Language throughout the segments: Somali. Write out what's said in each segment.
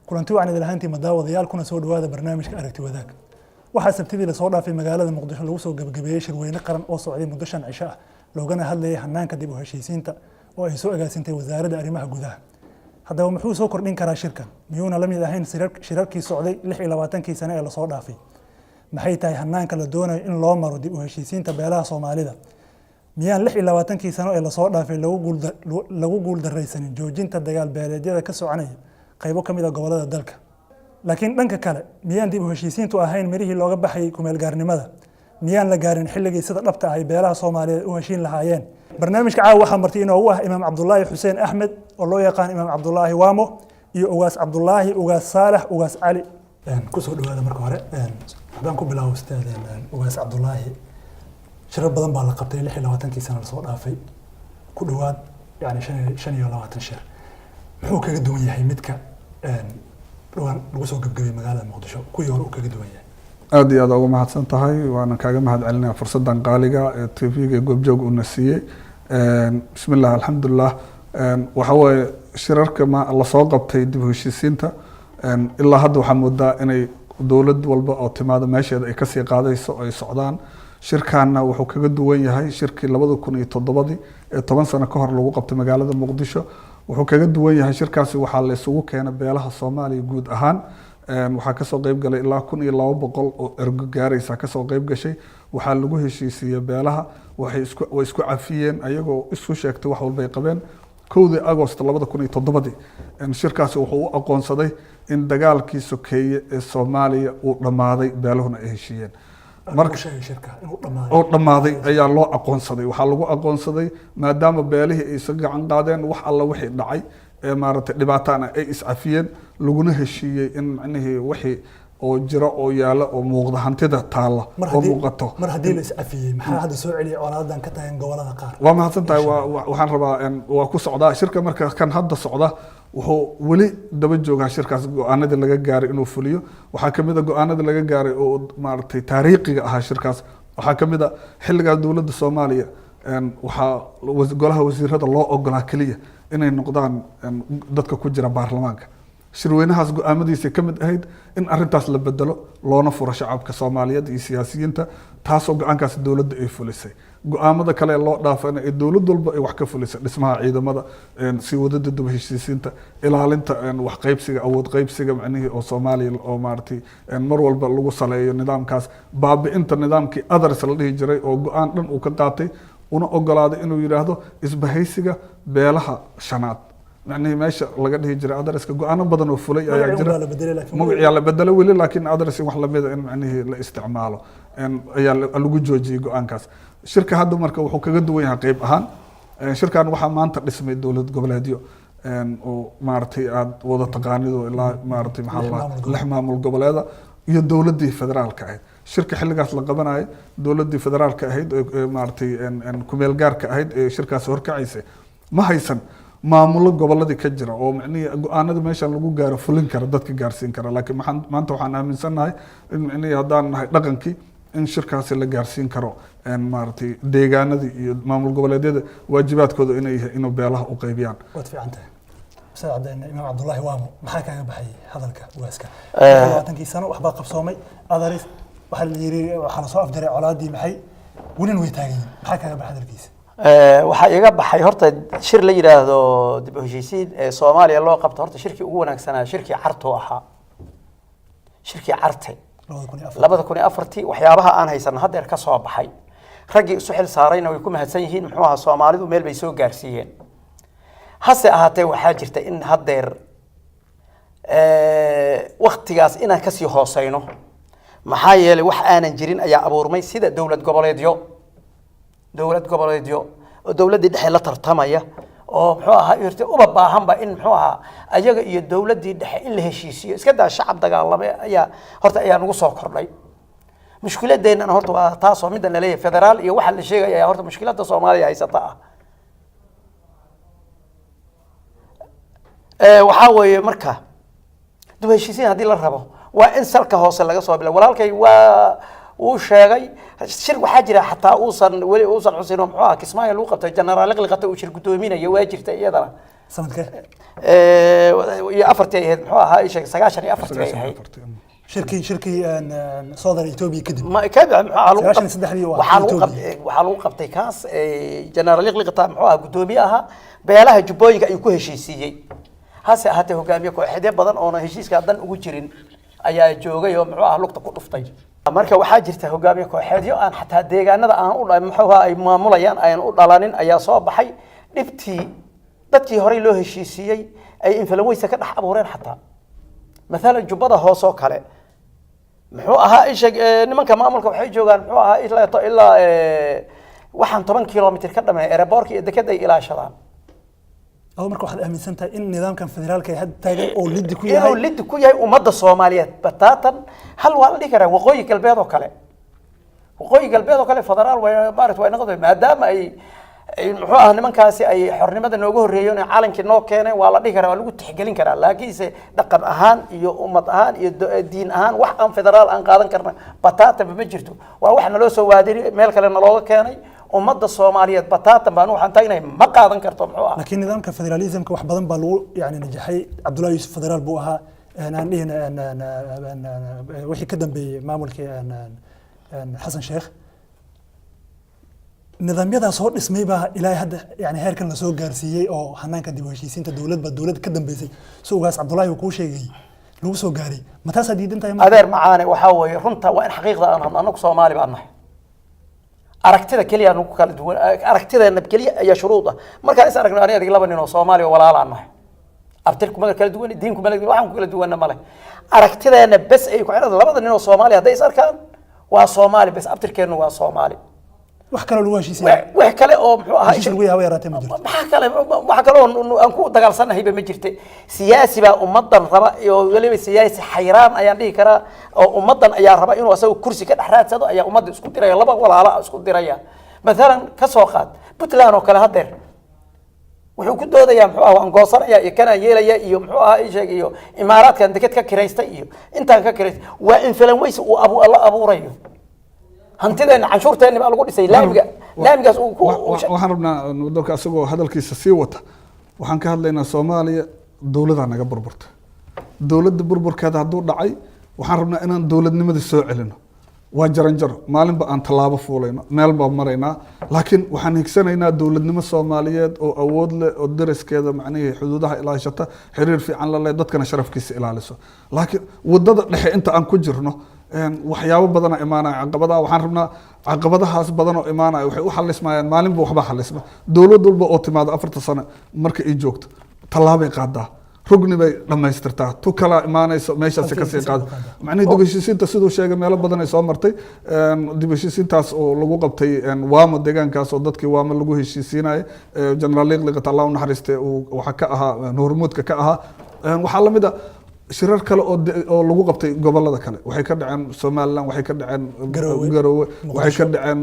kulanti waxaan idin lahaantii madaawadyaal kuna soo dhawaada barnaamijka aragti wadaag waxaa sabtidii la soo dhaafay magaalada Muqdisho lagu soo gabagabeeyay shirweyne qaran oo socday muddo 5 cisho ah loogana hadlayay hanaanka dib u heshiisiinta oo ay soo agaasintay wasaaradda arrimaha gudaha haddaba muxuu soo kordhin karaa shirkan miyuuna la mid ahayn shirarkii socday 26 sano ee la soo dhaafay maxay tahay hanaanka la doonayo in loo maro dib u heshiisiinta beelaha Soomaalida miyaan 26 sano ee la soo dhaafay lagu guuldareysanin joojinta dagaal beeleedyada ka soconaya qaybo kamid ah gobolada dalka laakiin dhanka kale miyaan dib u heshiisiintu ahayn mirihii looga baxay kumeel gaarnimada miyaan la gaarin xilligii sida dhabta ah beelaha Soomaaliyeed u heshiin lahaayeen barnaamijka caawa waxaa marti inoo ah Imaam Cabdullaahi Xuseen Axmed oo loo yaqaan Imaam Cabdullaahi Waamo iyo Ugaas Cabdullaahi Ugaas Saalax Ugaas Cali ku soo dhawaada marka hore hadaan ku bilaabo ustaadeen Ugaas Cabdullaahi shirar badan baa la qabtay 26 sano la soo dhaafay ku dhawaad yani 25 shir muxuu kaga duwan yahay midka dhawaan lagu soo gabagabay magaalada Muqdisho kuwii hore uu kaga duwan yahay aad iyo aad ugu mahadsan tahay waana kaaga mahad celinaa fursadan qaaliga ee TV-ga goobjoog u nasiyay bismillaah alxamdulillah waxa way shirarka ma la soo qabtay dib u heshiisiinta ilaa hadda waxa moodaa inay dawlad walba oo timaado meesheeda ay ka sii qaadayso ay socdaan shirkaana wuxuu kaga duwan yahay shirkii 2007 ee 10 sano ka hor lagu qabtay magaalada Muqdisho wuxuu kaga duwan yahay shirkaasi waxa la isugu keenay beelaha Soomaaliya guud ahaan waxa ka soo qayb galay ilaa 1200 oo ergo gaaraysa ka soo qayb gashay waxa lagu heshiisiyay beelaha waxay isku cafiyeen ayagoo isku sheegtay wax walba ay qabeen 1 August 2007 shirkaasi wuxuu u aqoonsaday in dagaalkii sokeeye ee Soomaaliya uu dhamaaday beelahuna ay heshiiyeen marka shirka inuu dhamaaday ayaa loo aqoonsaday waxa lagu aqoonsaday maadaama beelihii ay isaga gacan qaadeen wax alla wixii dhacay ee maaragtay dhibaatana ay iscafiyeen laguna heshiiyay in macnaheedu wixii oo jira oo yaala oo muuqda hantida taala oo muuqato mar hadii la iscafiyay maxaa hadda soo celiyay colaadan ka tahay gobolada qaar waa mahadsantahay waxaan rabaa waa ku socdaa shirka marka kan hadda socda wuxuu wali daba joogaa shirkaas go'aanada laga gaaray inuu fuliyo waxa kamid ah go'aanada laga gaaray oo maaragtay taariikhiga ah shirkaas waxa kamid ah xilliga dawladda Soomaaliya waxa golaha wasiirada loo ogolaa kaliya inay noqdaan dadka ku jira baarlamaanka shirweynahaas go'aamadiisa kamid ahayd in arintaas la bedelo loona furo shacabka Soomaaliyeed iyo siyaasiyiinta taasoo go'aankaas dawladda ay fulisay go'aamada kale loo dhaafana ee dawlad walba ay wax ka fulisay dhismaha ciidamada si wadada dib u heshiisiinta ilaalinta wax qaybsiga awood qaybsiga macnaheedu oo Soomaaliya oo maartay mar walba lagu saleeyo nidaamkaas baabi'inta nidaamkii others la dhihi jiray oo go'aan dhan uu ka qaatay una ogolaaday inuu yiraahdo isbahaysiga beelaha shanaad macnaheedu meesha laga dhihi jiray adreska go'aano badan oo fulay ayaa jira magaciisa la bedelo wali laakiin adres wax la mid ah in macnaheedu la isticmaalo ayaa lagu joojiyay go'aankaas shirka hadda marka wuxuu kaga duwan yahay qayb ahaan shirkan waxa maanta dhismay dawlad goboleedyo oo maartay aad wada taqaanido ilaa maartay maxaa maamul goboleeda iyo dawladii federaalka ahayd shirka xilligaas la qabanayay dawladii federaalka ahayd maartay kumeel gaarka ahayd ee shirkaas horkacaysay ma haysan maamulo goboladii ka jira oo macnaheedu go'aanada meesha lagu gaaro fulin kara dadka gaarsiin kara laakiin maanta waxaan aaminsanahay in macnaheedu hadaan nahay dhaqankii in shirkaasi la gaarsiin karo maartay deegaanadii iyo maamul goboleedyada waajibaadkooda inay beelaha u qaybiyaan wad fiicantahay Ustaad Imaam Cabdullaahi Waamo maxaa kaaga baxay hadalka waaska 20 sano waxba qabsoomay adaris waxa la yiri waxa la soo afjaray colaadii maxay wulin way taageen maxaa kaaga baxay hadalkiisa waxa iga baxay horta shir la yiraahdo dib u heshiisiin ee Soomaaliya loo qabto horta shirkii ugu wanaagsanaa shirkii Carto ahaa shirkii Carte 2004 waxyaabaha aan haysan hadda ka soo baxay ragii isu xil saarayna way ku mahadsan yihiin muxuu ahaa Soomaalidu meel bay soo gaarsiiyeen hase ahaatee waxaa jirta in haddeer waqtigaas inaan ka sii hooseyno maxaa yeelay wax aanan jirin ayaa abuurmay sida dawlad goboleedyo oo dawladii dhexe la tartamaya oo muxuu ahaa irti uba baahanba in muxuu ahaa ayaga iyo dawladii dhexe in la heshiisiyo iska daa shacab dagaalamay ayaa nagu soo kordhay mushkiladeena horta waa taas oo midna leeyahay federaal iyo waxa la sheegaya horta mushkilada Soomaaliya haysata waxaa weeye marka dib u heshiisiin haddii la rabo waa in salka hoose laga soo bilaabo. walaalkay waa uu sheegay shir waxaa jira xataa uusan xusin muxuu ahaa Kismaayo lagu qabtay generaal liqliqata uu shir gudoominayo waa jirta iyadana sanadkee iyo afartii ahayd muxuu ahaa ay sheegay 94 ay ahayd shirkii Southern Ethiopia kadib ma kadib muxuu waxaa lagu qabtay kaas generaal liqliqata muxuu ahaa gudoomiyaha beelaha jubbooyinka ay ku heshiisiyay hase ahaatee hogaamiye kooxeed badan oo heshiiska dan ugu jirin ayaa joogay oo muxuu ahaa lugta ku dhuftay. marka waxaa jirta hogaamiye kooxeedyo aan xataa deegaanada aan u dhalan muxuu ahaa ay maamulayaan ayaan u dhalanin ayaa soo baxay dhibtii dadkii hore loo heshiisiyay ay influence ka dhex abuureen xataa مثلا jubbada hoos oo kale muxuu ahaa nimanka maamulka waxay joogaan muxuu ahaa ilaa waxaan 10 kilomitir ka dhameeyay airport iyo dekada ay ilaashadaan. أو مركو واحد أمين سنتا إن نظام كان فدرال كي هاد تاجر أو ليد كويا إيه أو ليد كويا ومدة الصوماليات بتاتا هل والدي كره وقوي قلبيض وكله وقوي قلبيض وكله فدرال وبارت وين قضي ما دام أي محوها نمن كاسي أي حرني مدة نوجه الريون عالم كنوع كانه والدي كره ولو تحجلين كره لكن إذا دقن أهان يو أمة أهان الدين أهان وحنا فدرال أن قادن كرنا بتاتا بمجرته وإحنا لو سوادري ملك لنا الله كاني ومدة الصومالية بتاتا بانو حنتينا ما قادن كرتهم حوار. لكن نظام كفدراليزم كواحد بدن بالو يعني نجحي عبد الله يوسف فدرال بوها وحي كدم بمعمول كي حسن شيخ نظام يدا صور اسمي بها إلى هذا يعني هير كان لسوق جارسية أو حنان كدي وهشيسين تدولت بدولت كدم بيسي سوق جاس عبد الله وكوشي لو سوق جاري متى سديد أنت يا أدير معانا وحاول رنتا وين حقيقة أنا نقص مالي بأنه aragtida kaliya anu kala duwan aragtideena kaliya ayaa shuruuda marka is aragno aniga laba nin oo Soomaali walaal aan nahay artirku ma kala duwan diinku ma waxaan kala duwanna male aragtideena bas ay ku xirada labada nin oo Soomaali haday is arkaan waa Soomaali bas artirkeenu waa Soomaali wax kale loo heshiisay wax kale oo muxuu ahaa shir way yaraatay ma jirto wax kale oo aan ku dagaalsanahay ba ma jirtay siyaasi ba ummadan raba iyo waliba siyaasi xayraan ayaan dhigi karaa oo ummadan ayaa raba inuu asagu kursi ka dhaxraadsado ayaa ummadda isku diraya laba walaalo isku diraya مثلا كسوق قاد بطلان وكله هدر wuxuu ku doodayaa muxuu ah aan goosanaya iyo kana yeelaya iyo muxuu ah ay sheegayo imaaraadkan dekad ka kireysta iyo intaan ka kireysta waa influence uu Allah abuurayo hantideena canshuurteena baa lagu dhisay laamigaas uu waxaan rabnaa waddanka asagoo hadalkiisa sii wata waxaan ka hadlaynaa Soomaaliya dawladda naga burburtay dawladda burburkeeda haduu dhacay waxaan rabnaa inaan dawladnimada soo celino waa jaranjar maalinba aan talaabo fuulayno meel baa maraynaa laakiin waxaan higsanaynaa dawladnimo Soomaaliyeed oo awood leh oo dariskeeda macnaheedu xuduudaha ilaashata xiriir fiican la leh dadkana sharafkiisa ilaaliso laakiin wadada dhexe inta aan ku jirno waxyaabo badan oo imaanaya caqabadaha waxaan rabnaa caqabadahaas badan oo imaanaya waxay u xalismayaan maalinba waxba xalisma dawlad walba oo timaado 4 sano marka ay joogto talaabay qaadaa rugni bay dhamaystirtaa tu kala imaanayso meeshaas ka sii qaad macnaheedu dib u heshiisiinta sidoo sheegay meelo badan ay soo martay dib u heshiisiintaas oo lagu qabtay waamo deegaankaas oo dadkii waamo lagu heshiisiinay generaal liqliqata Allah u naxariistay waxa ka ahaa hormuudka ka ahaa waxa la mid ah shirar kale oo lagu qabtay gobolada kale waxay ka dhaceen Soomaaliland waxay ka dhaceen Garowe waxay ka dhaceen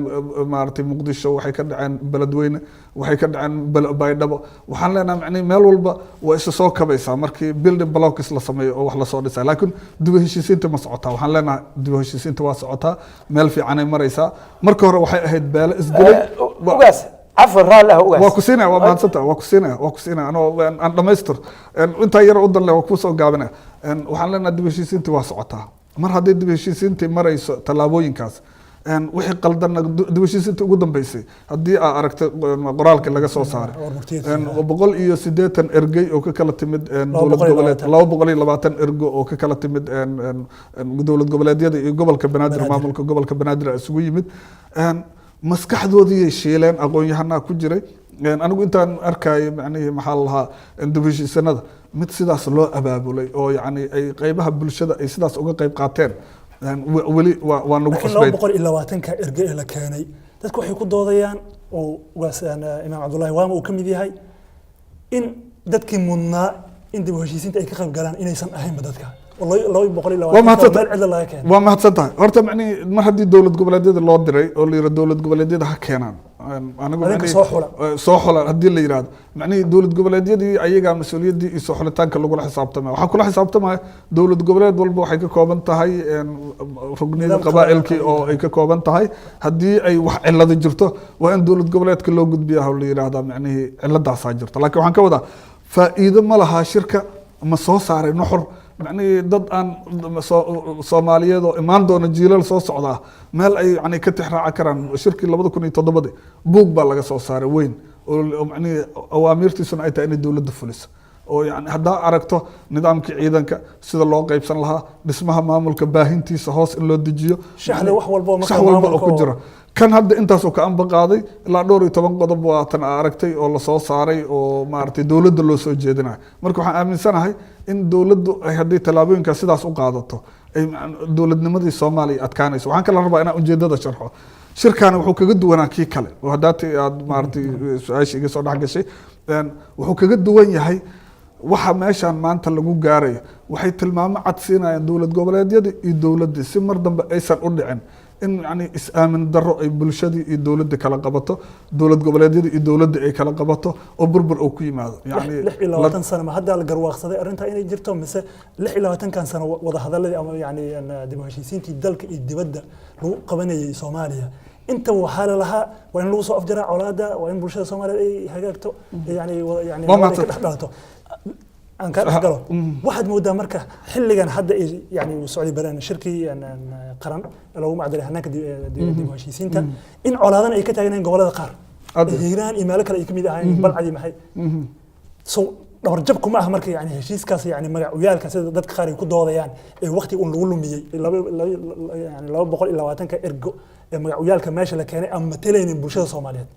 maartay Muqdisho waxay ka dhaceen Beledweyne waxay ka dhaceen Baydhabo waxaan leenahay macnaheedu meel walba waa isa soo kabaysaa markii building blocks la sameeyo oo wax la soo dhisay laakiin dib u heshiisiinta ma socotaa waxaan leenahay dib u heshiisiinta waa socotaa meel fiican ay maraysaa marka hore waxay ahayd beelo isdilay عفوا راه هو وكسينا ومانسنتا وكسينا أنا دمستر أنت يرى أدل له وكوس وقابنا وحنا دبشي سنتي واسعتها مر هذه دبشي سنتي مرة تلابوين كاس وحي قلدنا دبشي سنتي قدام بيسي هدي أركت قرالك اللي جالس صار وبقول إيو سيدتن إرجع أو ككلة تمد دولة قبلات لو بقولي لبعتن إرجع أو ككلة تمد دولة قبلات دي قبل كبنادر معمول قبل كبنادر سوي مد maskaxdoodii sheeleen aqoon-yahanaa ku jiray anigu intaan arkay macnaheedu maxaa lahaa dibishiisanada mid sidaas loo abaabulay oo yacni ay qaybaha bulshada ay sidaas uga qayb qaateen weli waa nagu cusbay 220ka ergey la keenay dadku waxay ku doodayaan oo waasaan imaam Cabdullaahi waama uu kamid yahay in dadkii mudnaa in dib u heshiisiinta ay ka qayb galaan inaysan ahayn dadka والله بقول له وما هتصدق. مال عدل الله كان وما هتصدق horta macni mar haddii dowlad goboleedyada loo diray oo la yiraahdo dowlad goboleedyada ha keenaan anigu Adinka macni soo xula haddii la yiraahdo macni dowlad goboleedyadii ayaga mas'uuliyadii iyo soo xulitaanka lagu xisaabtamay waxaa kula xisaabtamaya dowlad goboleed walba waxay ka kooban tahay rugniyada qabaa'ilkii oo ay ka kooban tahay haddii ay wax cilado jirto waa in dowlad goboleedka loo gudbiyaa oo la yiraahdo macni ciladaasaa jirto laakiin waxaan ka wadaa faa'iido ma laha shirka ma soo saaray nuxur macni dad aan Soomaaliyeed oo imaan doona jiilal soo socda meel ay yani ka tixraaca karaan shirkii 2007 buug baa laga soo saaray weyn oo macni awaamirtiisuna ay tahay in dowladda fuliso oo yani haddaa aragto nidaamkii ciidanka sida loo qaybsan lahaa dhismaha maamulka baahintiisa hoos in loo dejiyo shaxda wax walba oo ku jira kan hadda intaas oo ka anba qaaday ilaa dhowr iyo 10 qodob waa tan aragtay oo la soo saaray oo maartay dowladda loo soo jeedinayo marka waxaan aaminsanahay in dowladdu ay haddii talaabooyinka sidaas u qaadato ay dowladnimadii Soomaaliya adkaanayso waxaan kala rabaa inaan ujeedada sharxo shirkan wuxuu kaga duwanaa kii kale oo haddaad aad maartay su'aasha iga soo dhaxgashay wuxuu kaga duwan yahay waxa meeshan maanta lagu gaaray waxay tilmaamo cad siinayaan dowlad goboleedyada iyo dowladda si mar dambe aysan u dhicin in yani is-aamin daro ay bulshadii iyo dowladda kala qabato dowlad goboleedyada iyo dowladda ay kala qabato oo burbur oo ku yimaado yani 26 sano ma hadda la garwaaqsaday arinta inay jirto mise 26 kan sano wada hadalladii ama yani dib u heshiisiintii dalka iyo dibadda lagu qabanayay Soomaaliya inta waxa la lahaa waa in lagu soo afjaraa colaada waa in bulshada Soomaaliyeed ay hagaagto yani ka dhaxdhalato aan ka dhaxgalo waxaad moodaa marka xilligan hadda yani uu socday baraan shirkii qaran lagu macdalay hanaanka dib u heshiisiinta in colaadan ay ka taaganeen gobolada qaar hiiraan iyo meelo kale ay kamid ahaayeen balcadi maxay soo dhawr jab kuma ah marka yani heshiiskaas yani magacyaalka sida dadka qaar ay ku doodayaan ee waqti uu lagu lumiyay yani 220 ka ergo ee magacyaalka meesha la keenay ama matelayeen bulshada Soomaaliyeed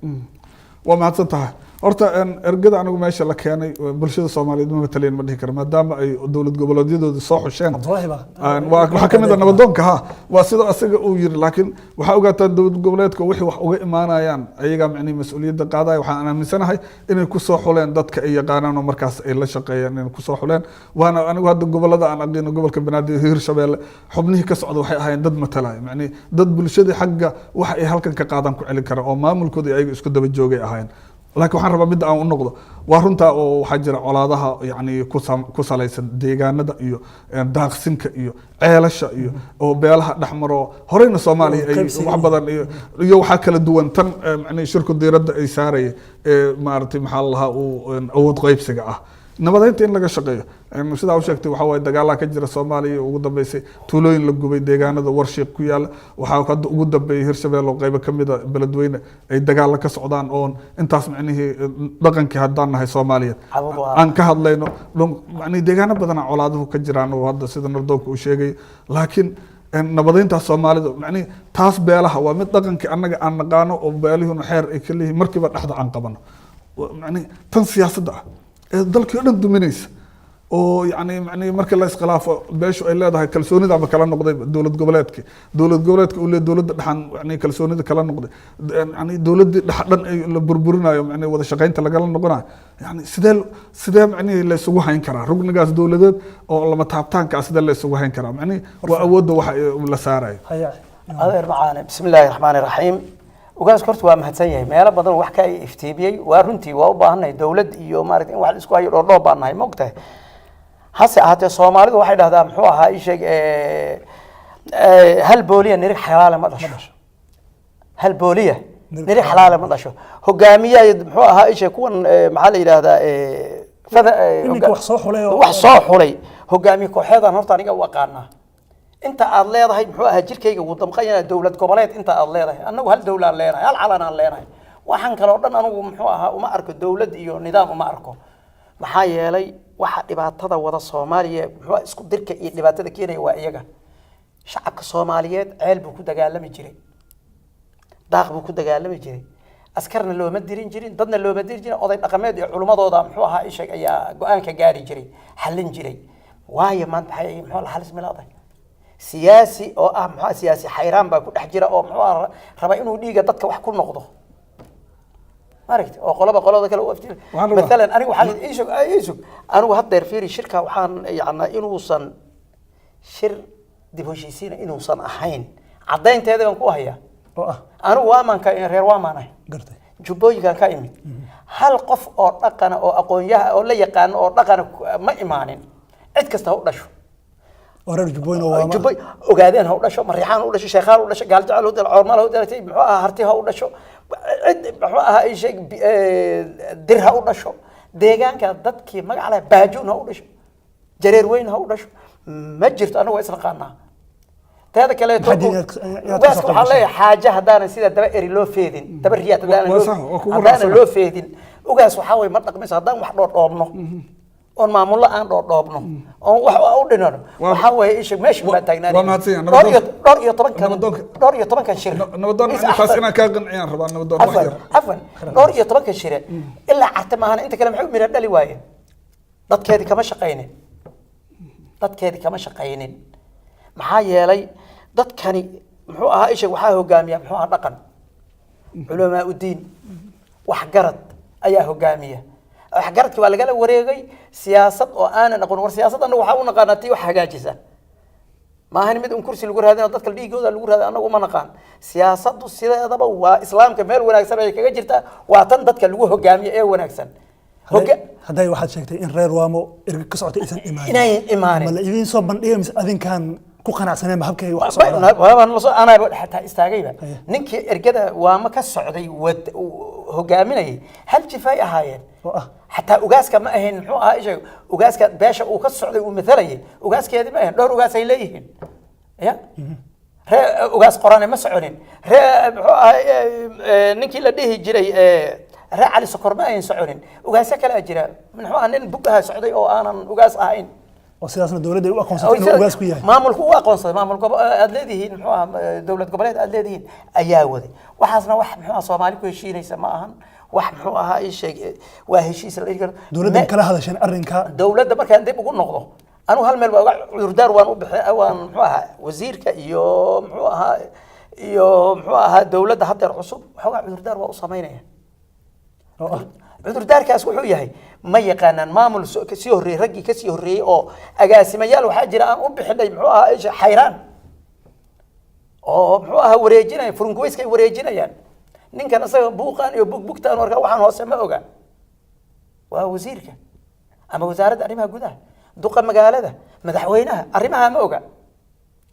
waa mahadsan tahay horta ergada anigu meesha la keenay bulshada Soomaaliyeed ma mataleen ma dhihi karo maadaama ay dowlad goboleedyadooda soo xusheen waxa kamid ah nabadoonka ha waa sida asaga uu yiri laakiin waxa ogaataa dowlad goboleedka wixii wax uga imaanayaan ayaga macni mas'uuliyadda qaadaya waxaan aaminsanahay inay ku soo xuleen dadka ay yaqaanaan oo markaas ay la shaqeeyaan inay ku soo xuleen waana anigu hadda gobolada aan aqoon gobolka Banaadir Hirshabeelle xubnihii ka socda waxay ahaayeen dad matalay macni dad bulshada xagga wax ay halkan ka qaadan ku celin kara oo maamulkooda ayaga isku daba joogay ahaayeen laakiin waxaan rabaa mid aan u noqdo waa runta oo waxa jira colaadaha yani ku salaysan deegaanada iyo daaqsinka iyo ceelasha iyo oo beelaha dhaxmaro horeyna Soomaaliya ay wax badan iyo waxa kala duwan tan macni shirku diiradda ay saarayay maartay maxaa lahaa uu awood qaybsiga ah nabadeynta in laga shaqeeyo sida uu sheegtay waxa way dagaalada ka jira Soomaaliya ugu dambeysay tuulooyin la gubay deegaanada warshiiq ku yaala waxa hadda ugu dambeeyay Hirshabeelle oo qayb kamid ah beledweyne ay dagaal ka socdaan oo intaas macnaheedu dhaqankii haddaan nahay Soomaaliyeed aan ka hadlayno macni deegaano badan oo colaadahu ka jiraan oo hadda sida Nardoonku uu sheegay laakiin nabadeynta Soomaalida macni taas beelaha waa mid dhaqankii annaga aan naqaano oo beelihuna xeer ay kaliya markiiba dhaxda aan qabano macni tan siyaasadda dalkii dhan duminaysa oo yani macni marka la iskhilaafo beeshu ay leedahay kalsoonida ama kala noqday dowlad goboleedka uu leeyahay dowladda dhaxan yani kalsoonida kala noqday yani dowladda dhaxdan ay la burburinayo macni wada shaqeynta laga noqonayo yani sidee macni la isugu hayn karaa rugnigaas dowladeed oo lama taabtaanka sidee la isugu hayn karaa macni waa awoodda waxa la saarayo adeer macaane bismillaahir rahmaanir rahiim ugaas kortu waa mahadsan yahay meelo badan wax ka iftiimiyay waa runtii waa u baahanay dawlad iyo maaragtay in wax la isku hayo dhoo baanahay moogtahay hase ahaatee Soomaalidu waxay dhahdaan muxuu ahaa ii sheeg hal booliya nirig xalaal ma dhasho hal booliya nirig xalaal ma dhasho hogaamiyaha muxuu ahaa ii sheeg kuwan maxaa la yiraahdaa wax soo xulay hogaamiye kooxeedan horta aniga u aqaanaa inta aad leedahay muxuu ahaa jirkayga ugu damqayna dawlad goboleed inta aad leedahay anagu hal dawlad leedahay hal calan aan leedahay waxaan kale oo dhan anigu muxuu ahaa uma arko dawlad iyo nidaam uma arko maxaa yeelay waxa dhibaatada wada Soomaaliya muxuu isku dirka iyo dhibaatada keenay waa iyaga shacabka Soomaaliyeed ceel buu ku dagaalami jiray daaq buu ku dagaalami jiray askarna looma dirin jirin dadna looma dirin jirin oday dhaqameed iyo culimadooda muxuu ahaa ishag ayaa go'aanka gaari jiray xallin jiray waayo maanta maxay muxuu la halis milaaday siyaasi oo ah muxuu siyaasi xayraan baa ku dhex jira oo muxuu raba inuu dhiiga dadka wax ku noqdo maragti oo qolada kale u aftir مثلا anigu waxaan iisug anigu hadda fiiri shirka waxaan yaana inuusan shir dib u heshiisiin inuusan ahayn caddaynteeda baan ku hayaa oo ah anigu waamanka reer waamaanahay gartay jubbooyinkan ka imid hal qof oo dhaqana oo aqoonyaha oo la yaqaan oo dhaqana ma imaanin cid kasta ha u dhasho warar jubbooyin oo waama jubbooy ogaadeen ha u dhasho mariixaan ha u dhasho sheekhaan u dhasho gaaljacal ha u dhasho coormaal ha u dhasho muxuu ahaa harti ha u dhasho cid muxuu ahaa ay sheeg dir ha u dhasho deegaanka dadkii magac leh baajuun ha u dhasho jareer weyn ha u dhasho ma jirto anagu waa isla qaanaa teeda kale bas waxaa leeyahay xaaja haddaanan sida daba eri loo feedin daba riyaad haddaanan loo feedin ugaas waxaa way ma dhaqmayso haddaan wax dhoodhoobno oon maamullo aan dhoodhoobno oon wax u dhinano waxaa weeye isha meesha baa taagnaanay dhowr iyo tobankan shir nabadoon taas inaan kaa qanciyaan rabaa nabadoon wax yar afwan dhowr iyo tobankan shire ilaa carte maahan inta kale maxay u mira dhali waayeen dadkeedii kama shaqaynin maxaa yeelay dadkani muxuu ahaa isha waxaa hogaamiya muxuu ahaa dhaqan culamaa udiin waxgarad ayaa hogaamiya waxgaradkii waa lagala wareegay siyaasad oo aanan aqoon war siyaasad anagu waxaa u naqaanaa tii wax hagaajisa maahan mid un kursi lagu raadinayo dadka dhiigooda lagu raadinayo anagu ma naqaan siyaasaddu sideedaba waa islaamka meel wanaagsan ay kaga jirtaa waa tan dadka lagu hogaamiyo ee wanaagsan hadday waxaad sheegtay in reer waamo erga ka socotay aysan imaanin ma la idiin soo bandhigay mise adinkaan ku qanacsaneen ma habkay wax anaa xataa istaagayba ninkii ergada waamo ka socday hogaaminayay hal jifay ahaayeen xataa ugaaska ma ahayn muxuu ahaa isha ugaaska beesha uu ka socday uu mathalayay ugaaskeedii ma ahayn dhowr ugaas ay leeyihiin ya ree ugaas qorane ma soconin ree muxuu ahaa ninkii la dhihi jiray ree cali sokor ma ahayn soconin ugaasyo kale jira muxuu ahaa nin bugaha socday oo aanan ugaas ahayn oo sidaasna dawladda u aqoonsatay inuu ugaas ku yahay maamulku u aqoonsaday maamulka aad leedihiin muxuu ahaa dawlad goboleed aad leedihiin ayaa waday waxaasna wax muxuu ahaa Soomaali ku heshiinaysa ma ahan wax muxuu ahaa ay sheeg waa heshiis la dhigi karo dawladda kala hadasheen arrinka dawladda markaan dib ugu noqdo anu hal meel waa cudurdaar waan u bixay waan muxuu ahaa wasiirka iyo muxuu ahaa dawladda hadda cusub waxa cudurdaar waa u sameynaya cudurdaarkaas wuxuu yahay ma yaqaanaan maamul kasii horreeyay raggii kasii horreeyay oo agaasimayaal waxaa jira aan u bixinay muxuu ahaa xayraan oo muxuu ahaa wareejinaya furunkuweyska ay wareejinayaan ninkan isaga buuqaan iyo bugbugtaan warka waxaan hoose ma oga waa wasiirka ama wasaaradda arrimaha gudaha duqa magaalada madaxweynaha arrimaha ma oga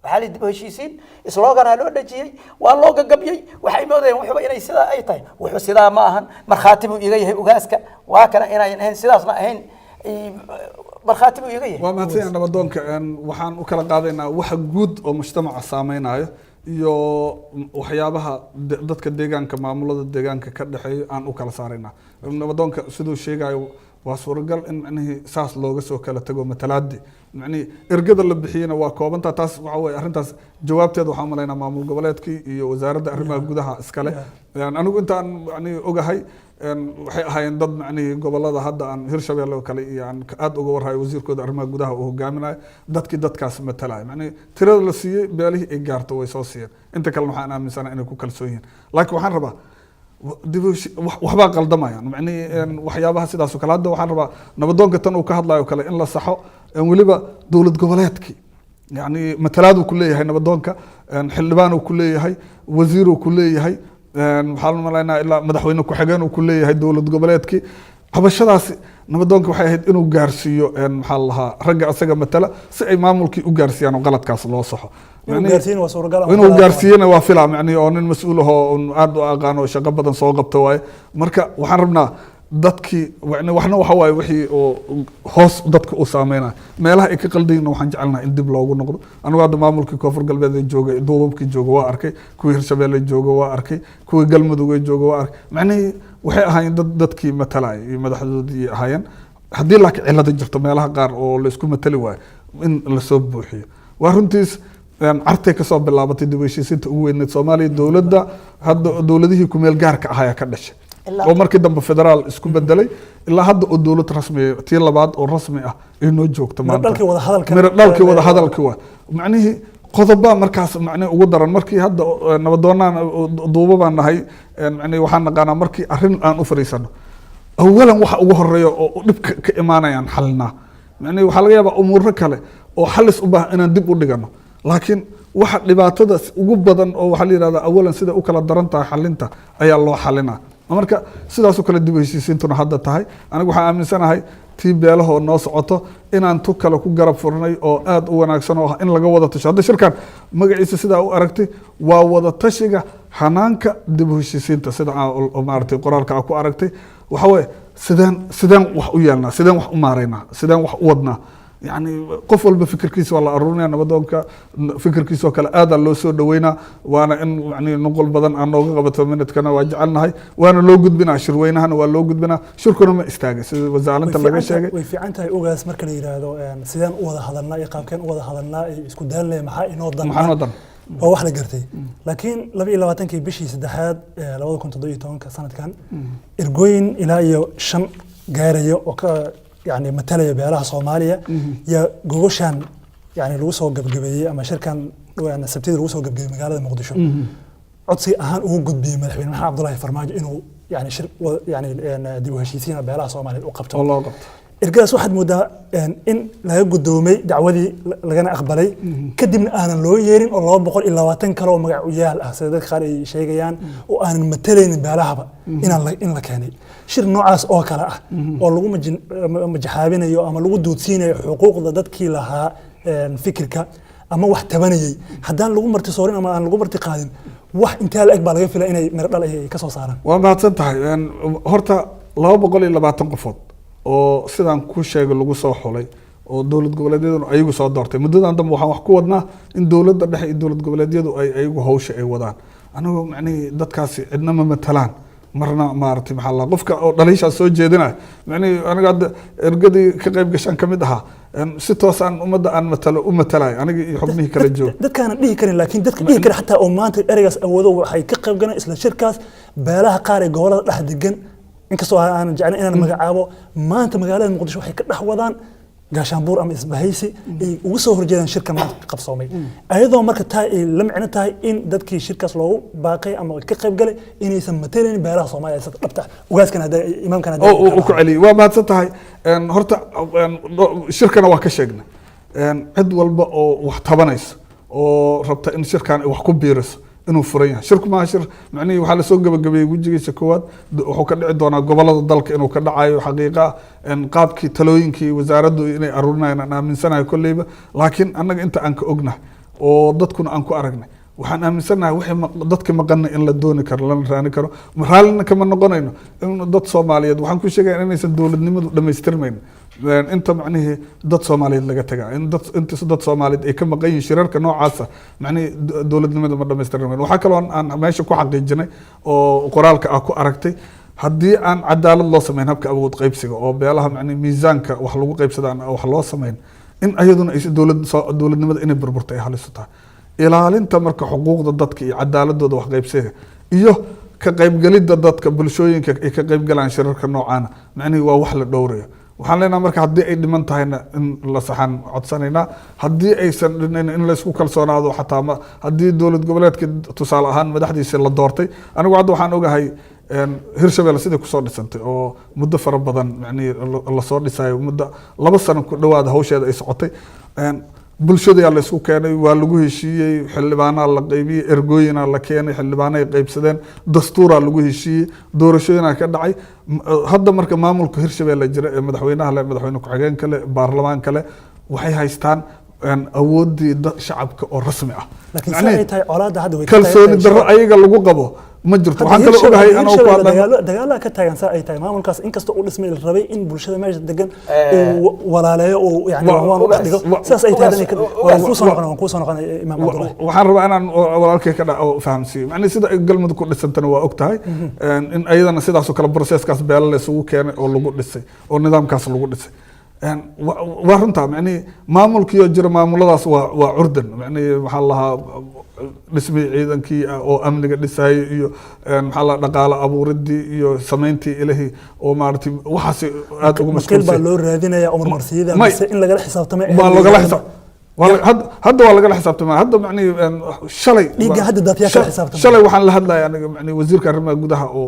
waxaa la dib u heshiisiin islooganaa loo dhajiyey waa loo gagabyey waxay moodayeen wuxuuba inay sidaa ay tahay wuxuu sidaa ma ahan markhaati buu iga yahay ugaaska waa kana inayan ahayn sidaasna ahayn markhaati buu iga yahay waa mahadsan nabadoonka waxaan u kala qaadaynaa waxa guud oo mujtamaca saameynayo iyo waxyaabaha dadka deegaanka maamulada deegaanka ka dhaxeeyo aan u kala saaraynaa nabadoonka siduu sheegayo waa suuragal in macnihii saas looga soo kala tago matalaadii macnihii ergada la bixiyena waa koobanta taas waxa weeye arrintaas jawaabteeda waxaan malaynaa maamul goboleedkii iyo wasaaradda arrimaha gudaha iskale anigu intaan macnihii ogahay waxay ahaayeen dad macnihii gobolada hadda aan hirshabeelle oo kale iyo aan aad uga warhayo wasiirkooda arrimaha gudaha uu hogaaminayo dadkii dadkaas matalaya macnihii tirada la siiyey beelihii ay gaarto way soo siiyeen inta kalena waxaan aaminsanahay inay ku kalsoon yihiin laakiin waxaan rabaa waxbaa qaldamayaan macnihii waxyaabaha sidaas oo kale hadda waxaan rabaa nabadoonka tan uu ka hadlayo kale in la saxo weliba dowlad goboleedkii yani matalaaduu ku leeyahay nabadoonka xildhibaanuu ku leeyahay wasiiruu ku leeyahay waxaan malaynaa ilaa madaxweyne ku-xigeenuu ku leeyahay dowlad goboleedkii cabashadaasi nabadoonka waxay ahayd inuu gaarsiiyo maxaa la lahaa ragga asaga matala si ay maamulkii u gaarsiiyaan oo qaladkaas loo saxo inuu gaarsiiyana waa fila macnihi oo nin mas-uul ahoo aad u aqaan oo shaqo badan soo qabta waaye marka waxaan rabnaa dadkii waxna waxa waaye wixii oo hoos dadka u saameynaya meelaha ay ka qaldayna waxaan jecelnaha in dib loogu noqdo anigu hadda maamulkii koonfur galbeed ee joogay duubabkii jooga waa arkay kuwii hirshabeelle jooga waa arkay kuwii galmudug ee jooga waa arkay macnihii waxay ahaayeen dadkii matalaya iyo madaxdoodii ahaayeen haddii laakiin cilada jirto meelaha qaar oo la isku matali waayo in lasoo buuxiyo waa runtiis cartay kasoo bilaabatay dib u heshiisiinta ugu weyneed Soomaaliya dowladda hadda dowladihii ku meel gaarka ahaa ka dhashay oo markii dambe federaal isku bedelay ilaa hadda oo dowlad rasmi ah tii labaad oo rasmi ah ay noo joogto maanta dalkii wada hadalka waa macnihii qodoba markaas macnihii ugu daran markii hadda nabadoonaan duubabaan nahay macnihii waxaan naqaanaa markii arrin aan u fariisano awalan waxa ugu horeeya oo dhibka ka imaanayaan xalnaa macnaheedu waxaa laga yaabaa umuuro kale oo xalis u baahan inaan dib u dhigano laakiin waxa dhibaatada ugu badan oo waxaa la yidhahdaa awalan sida u kala daran tahay xalinta ayaa loo xalinaa marka sidaasoo kale dib u heshiisiintuna hadda tahay anigu waxaan aaminsanahay tii beelahoo noo socoto inaan tu kale ku garab furnay oo aad u wanaagsan oo ah in laga wada tasho hadda shirkan magaciisa sidaa u aragtay waa wada tashiga hanaanka dib u heshiisiinta sida maaragtay qoraalka ku aragtay waxa weeye sideen wax u yeelnaa sideen wax u maaraynaa sideen wax u wadnaa يعني qof walba fikirkiisa waa la aruurinaya nabadoonka fikirkiisa oo kale aad loo soo dhaweynaa waana in yani nuqul badan aan nooga qabato minadkana waa jecelnahay waana loo gudbinaa shirweynahana waa loo gudbinaa shirkuna ma istaagay sida wasaaradda laga sheegay way fiican tahay ogaas marka la yiraahdo sidaan u wada hadalnaa iyo qaabkeen u wada hadalnaa isku daalnay maxaa inoo dan waa wax la gartay laakiin 22kii bishii saddexaad 2017 sanadkan ergooyin ilaa iyo 5 gaarayo oo ka يعني مثلا بيلاها صوماليا يا جوشان يعني لوسو جبجبية أما شركة يعني سبتيد لوسو جبجبية مقالة مقدشو عطسي أهان وجود بمدحين محمد عبد الله فرماج إنه يعني يعني ديوهشيسين بيلاها صوماليا وقبته والله قبت إرجاس واحد مدة إن لا يوجد دومي دعوتي لجنا أخباري كدمنا أنا لو يرين الله بقول إلا واتن كلام مجاويال أحسدك خارج شيء جيان وأنا مثلين بيلاها بقى إن لكاني شر نوعاس أو كلا oo lagu majxaabinayo ama lagu doodsiinayo xuquuqda dadkii lahaa fikirka ama wax tabanayay hadaan lagu marti soorin ama aan lagu marti qaadin wax inta la eg baa laga filay inay mir dhal ay ka soo saaraan waa mahadsan tahay horta 220 qofood oo sidaan ku sheegay lagu soo xulay oo dawlad goboleedyadu ayagu soo doortay muddadan dambe waxaan wax ku wadnaa in dawladda dhexe iyo dawlad goboleedyadu ay ayagu hawsha ay wadaan anigu macnaheedu dadkaasi cidna ma matalaan marna maartay maxaa la qofka oo dhaliisha soo jeedina macni aniga ergadii ka qayb gashan kamid aha si toosan umada aan matalay aniga iyo xubnihi kala joog dadkaan dhihi karin laakiin dadka dhihi kara xataa oo maanta eraygaas awoodo waxay ka qayb galaan isla shirkaas beelaha qaar ee gobolada dhex degan inkastoo aan jeclaan inaan magacaabo maanta magaalada muqdisho waxay ka dhex wadaan gaashaanbuur ama isbahaysi ay ugu soo horjeedaan shirka maanta qabsoomay ayadoo marka taa ay la micno tahay in dadkii shirkaas loogu baaqay ama ka qayb galay inaysan mataleen beelaha Soomaaliya sida dhabta ugaaskan hada imaamkan hada oo ku celi waa mahadsan tahay horta shirkana waa ka sheegnay cid walba oo wax tabanayso oo rabta in shirkan wax ku biiriso inuu furan yahay shirku ma shir macnaheedu waxa la soo gabagabeeyay wajigiisa koowaad wuxuu ka dhici doonaa gobolada dalka inuu ka dhacayo xaqiiqa qaabkii talooyinkii wasaaraddu inay aruurinayaan aaminsanahay kulliba laakiin annaga inta aan ka ognahay oo dadkuna aan ku aragnay waxaan aaminsanahay wixii dadka maqan in la dooni karo la raani karo maraalna kama noqonayno in dad Soomaaliyeed waxaan ku sheegay inaysan dawladnimadu dhameystirmayn inta macnaheedu dad Soomaaliyeed laga tagaa in dad Soomaaliyeed ay ka maqan yihiin shirarka noocaas macnaheedu dawladnimadu ma dhameystirmayn waxa kale oo aan meesha ku xaqiijinay oo qoraalka ku aragtay haddii aan cadaalad loo sameyn habka awood qaybsiga oo beelaha macnaheedu miisaanka wax lagu qaybsadaan wax loo sameyn in ayaduna ay dawladnimada inay burburtay halis tahay ilaalinta marka xuquuqda dadka iyo cadaaladooda wax qaybsiga iyo ka qaybgalida dadka bulshooyinka ay ka qaybgalaan shirarka noocaana macnaheedu waa wax la dhowrayo waxaan leenahay marka haddii ay dhiman tahayna in la saxan codsanaynaa haddii aysan dhinayn in la isku kalsoonaado xataa haddii dawlad goboleedka tusaale ahaan madaxdiisa la doortay anigu hadda waxaan ogahay Hirshabelle sidii ku soo dhisantay oo muddo fara badan macnaheedu la soo dhisayo muddo 2 sano ku dhawaad hawsheeda ay socotay bulshada la isku keenay waa lagu heshiiyay xildhibaanada la qaybiyay ergooyina la keenay xildhibaanay qaybsadeen dastuura lagu heshiiyay doorashooyina ka dhacay hadda marka maamulka Hirshabelle jira ee madaxweynaha madaxweyne ku xigeen kale baarlamaanka kale waxay haystaan awoodii shacabka oo rasmi ah laakiin ay tahay colaada hadda way kalsooni darro ayaga lagu qabo ma jirto waxaan kala ogahay anoo ku dagaal ka taagan saa ay tahay maamulkaas inkastoo uu dhismay la rabay in bulshada meesha degan uu walaaleeyo oo yani waan u dhigo saas ay tahay waan ku soo noqon imaam Abdullahi waxaan rabaa inaan walaalkay ka dhaco fahamsiyo macnaheedu sida galmudug ku dhisantana waa og tahay in ayadana sidaas oo kale processkaas beelal la isugu keenay oo lagu dhisay oo nidaamkaas lagu dhisay waa runtaa macnaheedu maamulkiyo jira maamuladaas waa curdan macnaheedu waxa lahaa dhismay ciidankii oo amniga dhisay iyo maxaa la dhaqaale abuuridii iyo sameyntii ilahi oo maartay waxaas aad ugu mashquul baa loo raadinaya umar marsiyada in laga xisaabtamo ma laga xisaab hadda waa lagala xisaabtamaa hadda macnihi shalay dhiigga hadda daadyaa kala xisaabtamaya shalay waxaan la hadlaya aniga macnihi wasiirka arrimaha gudaha oo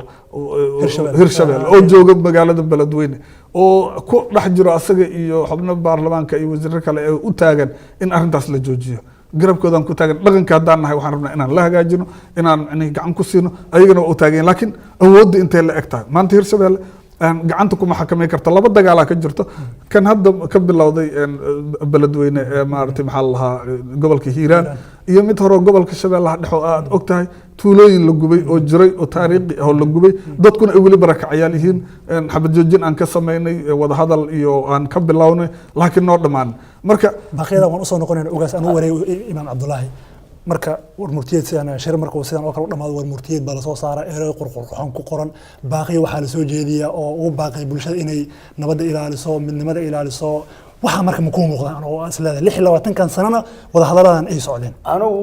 Hirshabelle. Hirshabelle oo jooga magaalada beledweyne oo ku dhex jiro asaga iyo xubno baarlamaanka iyo wasiirro kale ee u taagan in arrintaas la joojiyo garabkoodaan ku taagan dhaqanka haddaan nahay waxaan rabnaa inaan la hagaajino inaan macnihi gacan ku siino ayagana waa u taagan laakiin awoodda intay la eg tahay maanta Hirshabelle gacanta kuma xakamay karto laba dagaalaa ka jirto kan hadda ka bilowday beledweyne maaragtay maxaa la lahaa gobolka hiiraan iyo mid hore gobolka shabeellaha dhexe oo aad og tahay tuulooyin la gubay oo jiray oo taariikhi ah oo la gubay dadkuna ay weli barakacayaal yihiin xabad joojin aan ka samaynay wadahadal iyo aan ka bilownay laakiin noo dhammaan marka baaqyada waan usoo noqonayna ogaas aan u wareegay imaam cabdullaahi marka war murtiyeed sidaan shir marka sidaan oo kale u dhamaado war murtiyeed baa lasoo saaraa erey qurqurxoon ku qoran baaqiya waxaa lasoo jeediyaa oo ugu baaqay bulshada inay nabadda ilaaliso midnimada ilaaliso waxaa marka ma kuu muuqdaan oo is leedahay 26kan sanana wada hadaladan ay socdeen anigu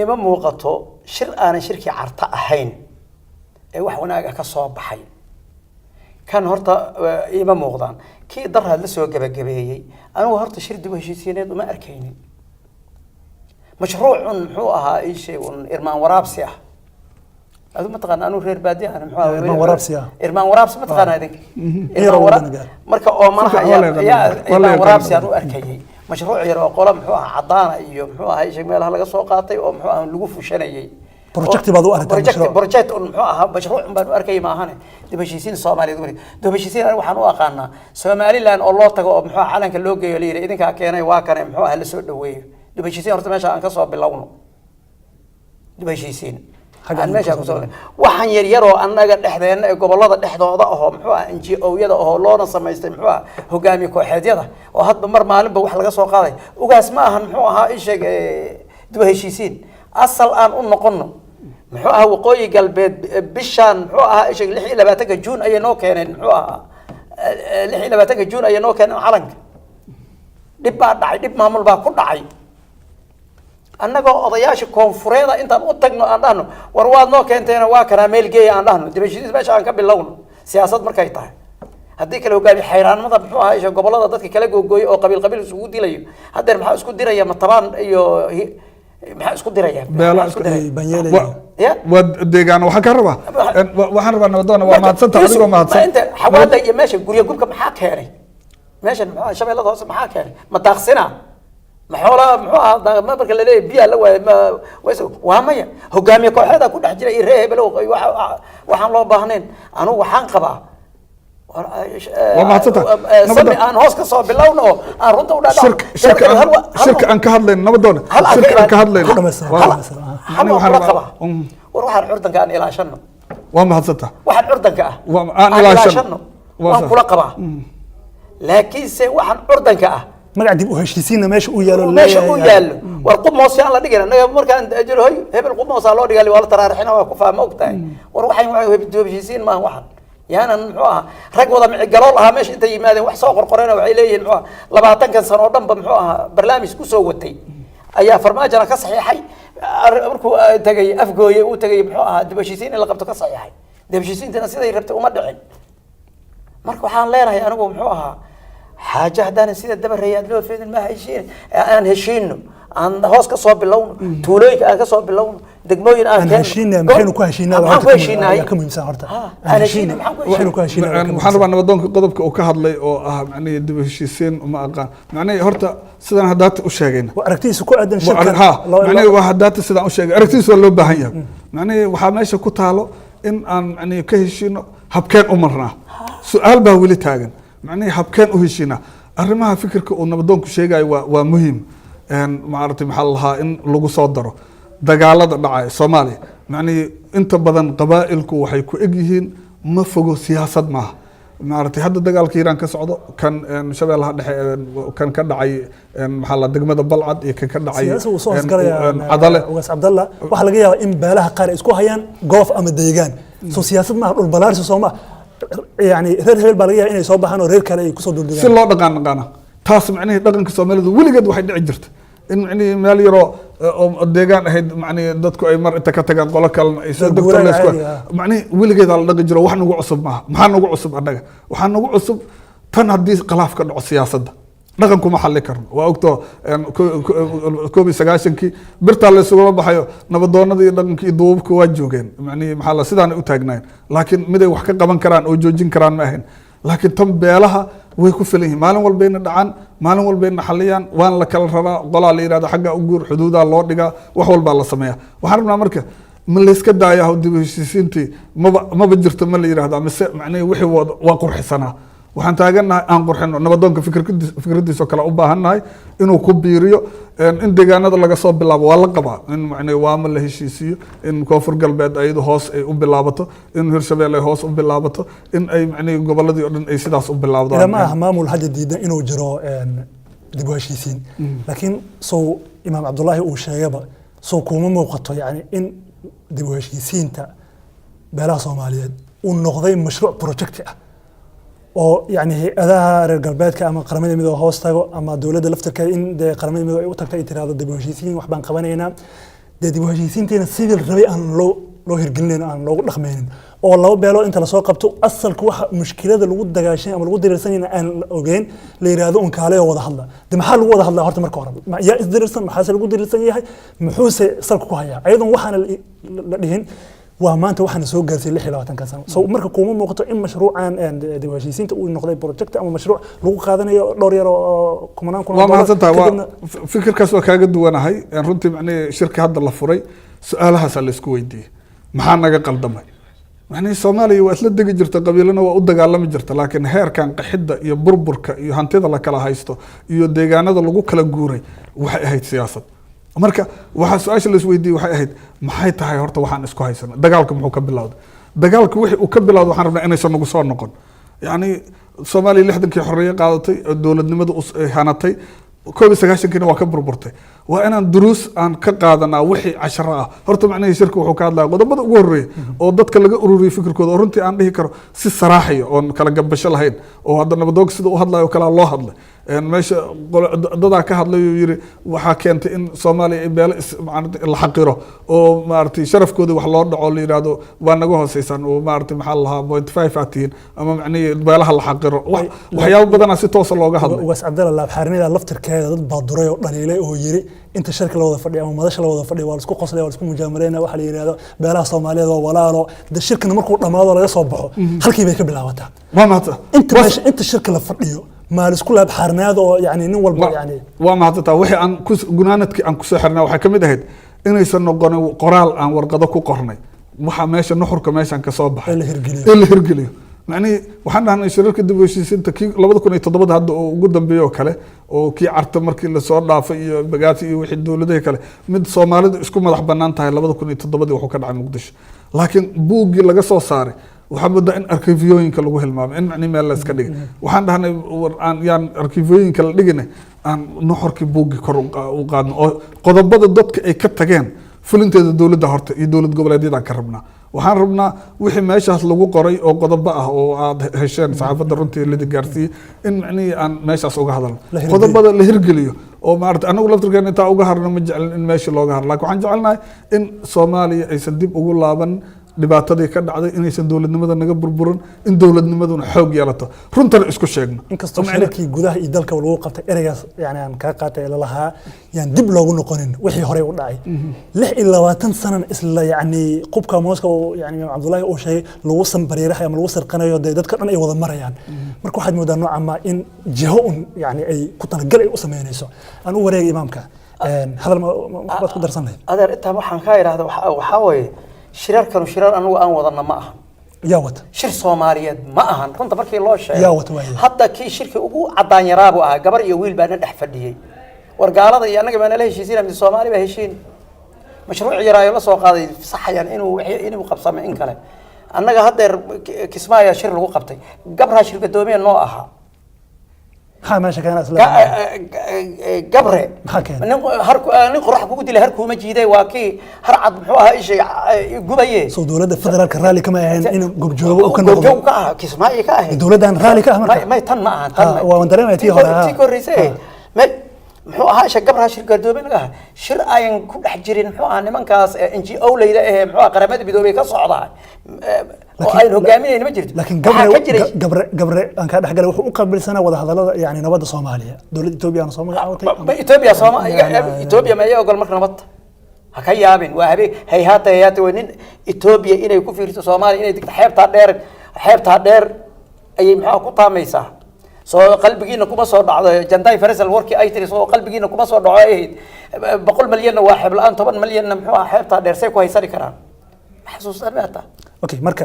ima muuqato shir aanan shirkii carta ahayn ee wax wanaaga ka soo baxay kan horta ima muuqdaan kii darhaad la soo gabagabeeyey anigu horta shir dib u heshiisiineed uma arkaynin مشروع محوها أي شيء إرمان ورابسي هذا ما تقان أنو غير بادي أنا محوها إرمان ورابسي إرمان ورابسي ما تقان هذيك إرمان ورابسي مركا أو مرها يا إرمان ورابسي أنو أركيه مشروع يرو قولا محوها عضانا إيو محوها أي شيء مالها لقى سوقاتي أو محوها لقوف وشنيي بروجكت بعضو أركيه بروجكت محوها مشروع بانو أركيه ما هنا دبشيسين الصومالي دبشيسين أنا وحنو أقانا سومالي لأن الله تقو محوها علنك اللوجي يليري إذن كاكينا واكنا محوها اللي سود دويه دبشيسين horta meesha aan ka soo bilowno dibashiisiin aan meesha ku soo waxaan yar yar oo annaga dhexdeena ee gobolada dhexdooda ah muxuu ah NGO-yada oo loona sameystay muxuu ah hogaamiye kooxeedyada oo hadba mar maalinba wax laga soo qaaday ugaas ma ahan muxuu ahaa ishag dibashiisiin asal aan u noqono muxuu ah waqooyi galbeed bishaan muxuu ahaa ishag 26 Juun ayay noo keeneen muxuu ahaa 26 Juun ayay noo keeneen calanka dib baa dhacay dib maamul baa ku dhacay annagoo odayaasha koonfureeda intaan u tagno aan dhahno war waad noo keenteena waa kana meel geey aan dhahno dibashiis meesha aan ka bilowno siyaasad markay tahay haddii kale hogaami xayraanimada muxuu ahaa isha gobolada dadka kala googooyay oo qabiil qabiil isugu dilayo hadeer maxaa isku diraya matabaan iyo maxaa isku diraya waa deegaan waxaan ka rabaa nabadoona waa mahadsantahay adigoo mahadsan inta xawaada iyo meesha guryo gubka maxaa keenay meeshan maxaa shabeellada hoose maxaa keenay ma daaqsina محولا محوها ما برك اللي بيا لو ما ويسو وهمية هجامي كوحدة كل حجرة يريه بلو وحن الله بهنين أنا وحن قبا وما تتا سمي أنا هوس كصاب باللونه أنا رد ولا شركة أنك هذلين نبضون شركة أنك هذلين هلا قبا وروح العردن كان إلى شنو وما تتا واحد عردن كأ أنا إلى شنو وأنا كل قبا لكن سي واحد عردن كأ magac dib u heshiisiinna meesha uu yaalo meesha uu yaalo war qubmoos aan la dhigana anaga markaan ajiro hay hebel qubmoos loo dhigalay wala taraarixina waa ku faahmo ogtahay war waxay heshiisiin ma waxan yaana muxuu ah rag wada mici galool aha meesha inta yimaadeen wax soo qorqoreen waxay leeyihiin muxuu 20 sano oo dhanba muxuu ah barnaamij ku soo watay ayaa farmaajana ka saxiixay markuu tagay afgooye uu tagay muxuu ah dib heshiisiin in la qabto ka saxiixay dib heshiisiintana siday rabtay uma dhicin marka waxaan leenahay anigu muxuu ahaa حاجة هذا نسيت الدبر رياض لو فين ما هيشين أنا هشينه عن هوس كصوب باللون توليك أنا كصوب باللون دقموين أنا هشينه محنو كهشينه وهكذا كم إنسان هرتا أنا هشينه محنو كهشينه محنو أنا بدون قضبك وكهض لي أو يعني دب هشيسين وما أقان يعني هرتا سدان هدات وشاقين وأركتيس كل عدن شركة يعني وهدات سدان وشاقين أركتيس ولا بهاية يعني وحماش كتالو إن أن يعني كهشينه هبكان أمرنا سؤال بهولي تاجن معني حبكان وهشينا أرمها فكرك ونبدون كشيء جاي ومهم إن معرض محلها إن لجو صدره دجالة دعاء الصومالي يعني أنت بدن قبائلك وحيكو إجيهن ما فوق سياسة معه معرض هذا دجال كيران كسعودة كان شبه الله كان كدعي محل دقمة البلعد كان كدعي سياسة وصوص قرية عدالة وس عبد الله وحلا جيها إن بالها قارئ إسكو هيان قاف أم الديجان سو سياسة معه البلارس وصوما يعني هير بالغية إنه يصوب حنو رير كلا يكسر دول si loo dhaqaana taas macnaheed dhaqanka Soomaalidu weligeed waxay dhici jirtay in macnaheed meel yaro oo deegaan ahayd macnaheed dadku ay mar inta ka tagaan qolo kale ay soo degto la isku macnaheed weligeed la dhaqi jiro wax nagu cusub maaha maxaa nagu cusub annaga waxaa nagu cusub tan haddii khilaaf ka dhaco siyaasadda dhaqan kuma xalli karno waa ogto koob iyo sagaashankii birtaa la isugula baxayo nabadoonada iyo dhaqanka iyo duubabka waa joogeen macnihi maxaa la sidaana u taagnaayeen laakiin miday wax ka qaban karaan oo joojin karaan ma ahayn laakiin tan beelaha way ku filan yihiin maalin walbayna dhacaan maalin walbayna xaliyaan waan la kala rabaa qolaa la yihahda xagga u guur xuduudaa loo dhigaa wax walbaa la sameeya waxaan rabnaa marka ma layska daaya dib u heshiisiintii maba jirto ma la yihahda mise macnihi wixii waa qurxisanaa waxaan taagannahay aan qurxino nabadoonka fikradiisoo kale u baahannahay inuu ku biiriyo in deegaanada laga soo bilaabo waa la qabaa in macnii waama la heshiisiiyo in koonfur galbeed ayadu hoos ay u bilaabato in hirshabelle ay hoos u bilaabato in ay macnii goboladii oo dhan ay sidaas u bilaabdaan ila ma aha maamul hadda diidan inuu jiro dib u heshiisiin laakiin sow imaam cabdullaahi uu sheegaba sow kuma muuqato yani in dib u heshiisiinta beelaha soomaaliyeed uu noqday mashruuc projecti ah oo yani hay-adaha reer galbeedka ama qaramada midoobe hoos tago ama dowladda laftirkeeda in dee qaramada midoobe ay u tagto ay tiraahdo dib u heshiisiin wax baan qabanaynaa dee dib u heshiisiinteena sidii rabay aan loo hirgelinayn aan loogu dhaqmaynin oo laba beeloo inta lasoo qabto asalka waxa mushkilada lagu dagaashan ama lagu diriirsanayna aan la ogeyn la yiraahdo un kaale oo wada hadla de maxaa lagu wada hadlaa horta marka hore yaa isdiriirsan maxaase lagu diriirsan yahay muxuuse salka ku hayaa ayadoon waxaana la dhihin waa maanta waxaana soo gaarsiiyay 26 sano so marka kuma muuqato in mashruucan dib u heshiisiinta uu noqday project ama mashruuc lagu qaadanayo dhowr yar oo kumanaan waa mahadsantahay waa fikirkaas waa kaaga duwanahay runtii macnii shirka hadda la furay su-aalahaas la isku weydiiyey maxaa naga qaldamay macnii Soomaaliya waa isla degi jirta qabiilana waa u dagaalami jirta laakiin heerkan qaxidda iyo burburka iyo hantida la kala haysto iyo deegaanada lagu kala guuray waxay ahayd siyaasad marka waxa su-aasha la isweydiiyey waxay ahayd maxay tahay horta waxaan isku haysana dagaalka muxuu ka bilowday dagaalka wixii uu ka bilowday waxaan rabnaa inaysan nagu soo noqon yacni Soomaaliya 60kii xorriye qaadatay dowladnimada hanatay 1991kiina waa ka burburtay waa inaan duruus aan ka qaadanaa wixii casharo ah horta macnaheedu shirku wuxuu ka hadlaya qodobada ugu horeeya oo dadka laga ururiyay fikirkooda oo runtii aan dhihi karo si saraaxiya oon kala gabasho lahayn oo hadda nabadoonka sida u hadlayo kala loo hadlay meesha dadaa ka hadlay uu yiri waxaa keentay in Soomaaliya ay beelo la xaqiro oo maartay sharafkooda wax loo dhaco la yiraahdo waa naga hooseysan oo maartay maxaa lahaa 0.5 atiin ama macnaheedu beelaha la xaqiro waxyaabo badan si toos ah looga hadlay was Cabdalla xarnida laftirkeeda dad baa duray oo dhaliilay oo yiri inta shirka la wada fadhiyo ama madasha la wada fadhiyo waa isku qoslay waa isku mujaamaleena waxa la yiraahdo beelaha Soomaaliyeed oo walaalo da shirkana markuu dhamaado laga soo baxo halkii bay ka bilaabataa waa maanta inta shirka la fadhiyo ما لسكو لاب حرناد أو يعني نول يعني وما هذا وحي عن كوس جنانت عن كوس حرنا وحكمت هاد إنه يصير قرال عن ورقة كو قرني وح ماشي نحر كماشي عن كصابح اللي هرجليه يعني وحنا هن شركة دبوشيسين تكي لابد كنا يتضبط هذا وجودا بيو كله وكي عرت مركي اللي صار ضعفي بقاتي وحد دولة ده كله مد صومالي إسكو مدح بنان تاي لابد كنا يتضبط وحكر عن مقدش لكن بوجي لقى صار waxaan moodaa in arkiifyooyinka lagu hilmaamo in macni meel la iska dhigay waxaan dhahnay aan yaan arkiifyooyinka la dhigina aan nuxurkii buuggi kor u qaadno oo qodobada dadka ay ka tageen fulinteeda dowladda horta iyo dowlad goboleedyada ka rabnaa waxaan rabnaa wixii meeshaas lagu qoray oo qodobo ah oo aad hesheen saxaafadda runtii la gaarsiiyay in macni aan meeshaas uga hadalno qodobada la hirgeliyo oo maartay anagu laftirkeena inta uga harno ma jecel in meesha looga hadlo laakiin waxaan jecelnahay in Soomaaliya aysan dib ugu laaban dhibaatadii ka dhacday inaysan dowladnimada naga burburin in dowladnimaduna xoog yeelato runtan isku sheegno inkastoo shirkii gudaha iyo dalka lagu qabtay ereygaas yani aan ka qaatay lahaa yaan dib loogu noqonin wixii hore u dhacay 26 sano isla yani qubka mooska oo yani Cabdullaahi oo sheegay lagu sanbariirahay ama lagu sarqanayo dadka dhan ay wada marayaan marka waxaad moodaa nooca ma in jiho yani ay ku talagal ay u sameynayso aan u wareegay imaamka hadal ma baad ku darsanay adeer inta waxaan ka iraahdo waxa weeye shirarkan shirar anagu aan wadana ma aha yaa wata shir Soomaaliyeed ma ahan runta markii loo sheegay yaa wata waay hadda kii shirki ugu cadaan yaraabu ah gabar iyo wiil baa dhex fadhiyay wargaalada iyo anaga baan la heshiisiin ama Soomaali ba heshiin mashruuc yaraayo la soo qaaday saxayaan inuu qabsamo in kale annaga hadda kismaayo shir lagu qabtay gabra shir gadoomiye noo aha ها ماشي كان أصلا قبره نين قرح كوجو دي لهركو ما جيده واكي هرعد محوها شيء جبيه سو دولة فدرال كرالي كما يعني إنه جوجو وكان جوجو كا كسماء كا دولة دان رالي كا ما تن ما تن وانترى ما تيجي هلا تيجي ريسه ما muxuu ahaa isha gabraha shir gardoobe laga ahaa shir ayan ku dhex jirin muxuu ahaa nimankaas NGO layda muxuu ahaa qaramada midoobay ka socdaa oo ay hogaaminayeen ma jirto laakiin gabre aan ka dhaxgalay wuxuu u qabilsanaa wada hadallada yani nabadda Soomaaliya dawladda Itoobiya aan Soomaaliya Itoobiya ma ay ogol marka nabadda ha ka yaabin waa hay'aata weyn Itoobiya inay ku fiirto Soomaaliya inay digta xeebta dheer ay maxaa ku taamaysaa soo qalbigiina kuma soo dhacdo janday farisal warkii ay tiri soo qalbigiina kuma soo dhaco ay 100 milyan waa xib la'aan 10 milyan muxuu ahaa xeebta dheer say ku haysani karaan xasuustan maata okay marka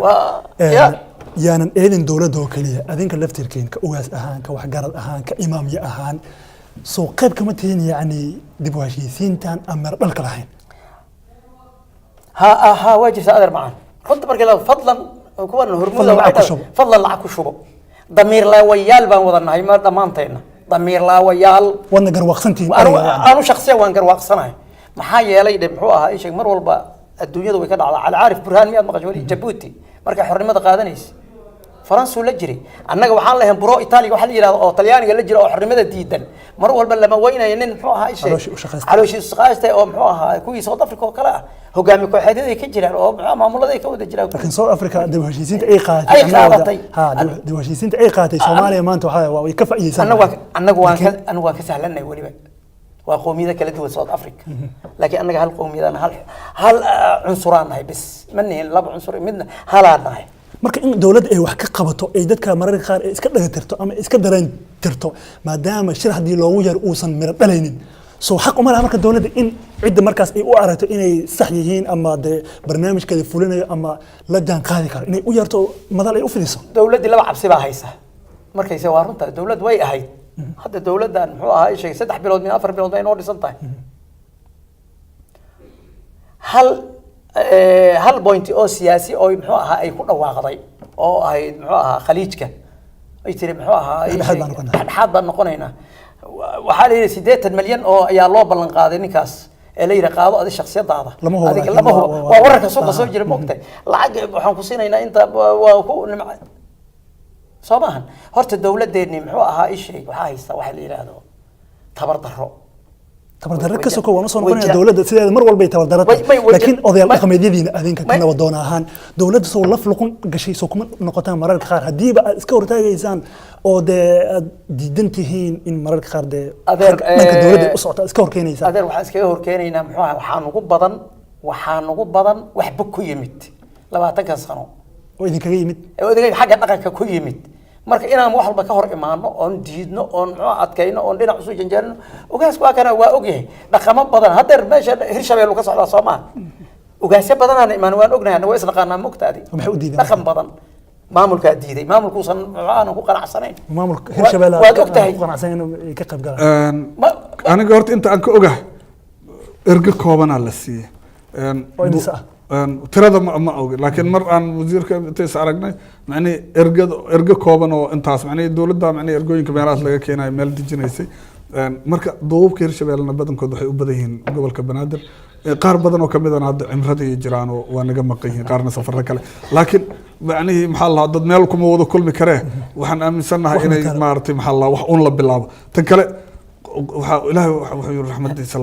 yaanan eedin dawladda oo kaliya adinka laftirkeen ka ugaas ahaan ka waxgarad ahaan ka imaamya ahaan soo qayb kama tihiin yani dib u heshiisiintan ama dhalka lahayn ها واجب سأدر معان كنت بركي لو فضلا كون هرمودا فضلا لعك شبو ضمير لا ويال بان وضعنا هاي ما ضمانتينا ضمير لا ويال وانا قرواقسنتين انا شخصيا وان قرواقسناي maxaa yeelay muxuu ahaa isha mar walba adduunyada way ka dhacdaa al aarif burhaan miyaad maqashay Djibouti marka xornimada qaadanaysa faransu la jiray annaga waxaan lahayn buro Itaaliga waxa la yiraahdo oo Talyaaniga la jiro oo xornimada diidan mar walba lama weynayo nin muxuu ahaa isha calooshi shaqaystay oo muxuu ahaa kuwii South Africa oo kala hogaami kooxeedyada ka jiraan oo maamulada ka wada jiraan laakiin South Africa dib u heshiisiinta ay qaadatay dib u heshiisiinta ay qaadatay Soomaaliya maanta waxa way ka faa'iideysan annagu waan ka sahlanay waliba وقوميدا كلا دول ساوث أفريقيا لكن أنا هل قوميدا هل عنصران هاي بس مني لب عنصر منا هلان هاي marka in dawladda ay wax ka qabato ay dadka mararka qaar iska dhagatirto ama iska dareen tirto maadaama shir hadii loogu yar uusan miro dhalaynin soo xaq uma laha marka dawladda in cidda markaas ay u aragto inay sax yihiin ama barnaamijkeeda fulinayo ama la jaan qaadi karo inay u yarto madal ay u fidiso dawladda laba cabsi baa haysa markayse waa runta dawladda way ahayd hadda dawladdan muxuu ahaa ishay 3 bilood min 4 bilood ay noo dhisan tahay hal point oo siyaasi oo muxuu ahaa ay ku dhawaaqday oo ay muxuu ahaa khaliijka ay tiri muxuu ahaa dhaxad baan noqonaynaa waxa la yiri 8 milyan oo ayaa loo ballan qaaday ninkaas ee la yiri qaado adi shakhsiyadaada adiga lama hubo waa wararka suuqa soo jira moogtay lacag waxaan ku siinaynaa inta waa ku nimca soomahan horta dawladeedni muxuu ahaa ishay waxa haysta waxa la yiraahdo tabardarro ka soo kooban soo noqonaya dawladda sideeda mar walba ay tabardarro laakiin odayaal dhaqameedyadiina adinka kana wadoon ahaan dawladda soo laf luqun gashay soo kuma noqotaan mararka qaar hadiiba aad iska hortaagaysaan oo diidan tihiin in mararka qaar marka dawladda u socota iska horkeenaysaa adeer waxa iska horkeenaynaa muxuu ahaa waxaan ugu badan waxba ku yimid 20 sano oo idinkaga yimid xagga dhaqanka ku yimid marka inaan wax walba ka hor imaano oon diidno oon muxuu adkayno oon dhinac soo janjeerno ogaasku waa kana waa ogyahay dhaqamo badan hadeer meesha Hirshabeelle ka socda Soomaaliya ogaasyo badan aan imaan waan ognahay anagu is naqaanaa mugtaadi dhaqan badan maamulka diiday maamulkuusan aan ku qanacsanayn maamulka Hirshabeelle waa ogtahay ku qanacsan inuu ka qayb galaan aniga horta inta aan ka ogahay erga kooban la siiyay oo imisa tirada ma ogi laakiin mar aan wasiirka intaas aragnay macni erga kooban oo intaas macni dawladda macni ergooyinka meelahaas laga keenay meel dejinaysay marka duubka Hirshabeelle badankood waxay u badan yihiin gobolka Banaadir qaar badan oo kamid ah hadda cimrada iyo jiraan oo waa naga maqan yihiin qaarna safarro kale laakiin macni maxaa la dad meel kuma wada kulmi karee waxaan aaminsanahay inay maartay maxaa la wax un la bilaabo tan kale waxa ilaahay wuxuu raxmadiisa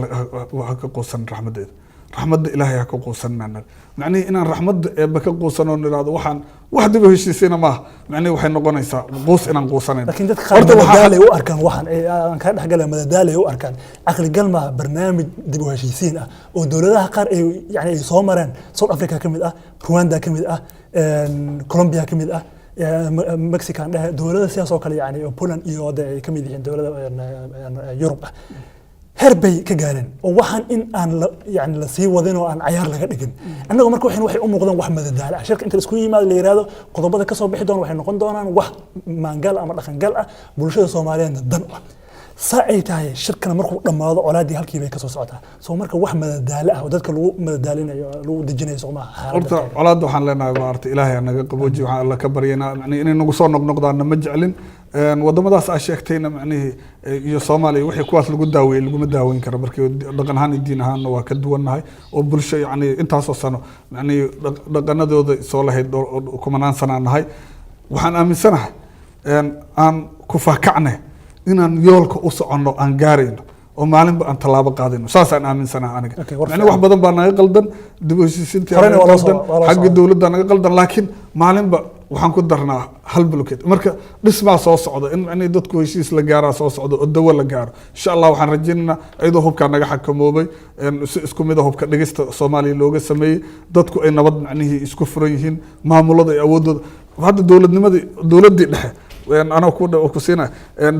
waxa ka qoosan raxmadeeda raxmadda ilaahay ka qoosanana macni inaan raxmadda eeba ka qoosano niraado waxaan wax dib u heshiisayna ma macni waxay noqonaysaa qoos inaan qoosanayno laakiin dadka qaar madadaalay u arkaan waxaan aan ka dhaxgalay madadaalay u arkaan aqli galma barnaamij dib u heshiisiin ah oo dawladaha qaar ay yani ay soo mareen South Africa kamid ah Rwanda kamid ah Colombia kamid ah Mexico dawladaha siyaas oo kale yani Poland iyo ay kamid yihiin dawladaha Europe herbay ka gaareen oo waxaan in aan yani la sii wadin oo aan ciyaar laga dhigin annagu marka waxay u muuqdaan wax madadaalo ah shirka inta isku yimaado la yiraahdo qodobada ka soo bixi doon waxay noqon doonaan wax maangal ama dhaqan gal ah bulshada Soomaaliyeed dan ah saay tahay shirkana markuu dhamaado colaadii halkii bay ka soo socotaa soo marka wax madadaalo ah oo dadka lagu madadaalinayo lagu dejinayo Soomaaliya horta colaad waxaan leenahay maarta Ilaahay naga qabooji waxaan alla ka baryaynaa macni inay nagu soo noqnoqdaan ma jeclin wadamadaas ay sheegtayna macni iyo Soomaaliya wixii kuwaas lagu daaweeyay lagu ma daaweyn karo markii dhaqan ahaan iyo diin ahaan waa ka duwanahay oo bulsho yani intaas oo sano macni dhaqanadooda soo lahayd kumanaan sano nahay waxaan aaminsanahay aan ku faakacnay inaan yoolka u socono aan gaarayno oo maalinba aan tallaabo qaadayno saasaan aaminsanaha aniga Okay, war macnaha wax badan baa naga qaldan dib u heshiisiintii Horena naga waa loo qaldan soo- waa loo xagga soo- dowladda naga qaldan laakiin maalinba waxaan ku darnaa hal blokeed marka dhismaa soo socda in macnihii dadku heshiis la gaaraa soo socda oo dawo la gaaro insha allah waxaan rajaynaynaa iyadoo hubkaa naga xakamoobay si isku mid a hubka dhigista soomaaliya looga sameeyey dadku ay nabad macnihii isku furan yihiin maamulada ay awoodooda hadda dowladdii dhexe anaa ku siina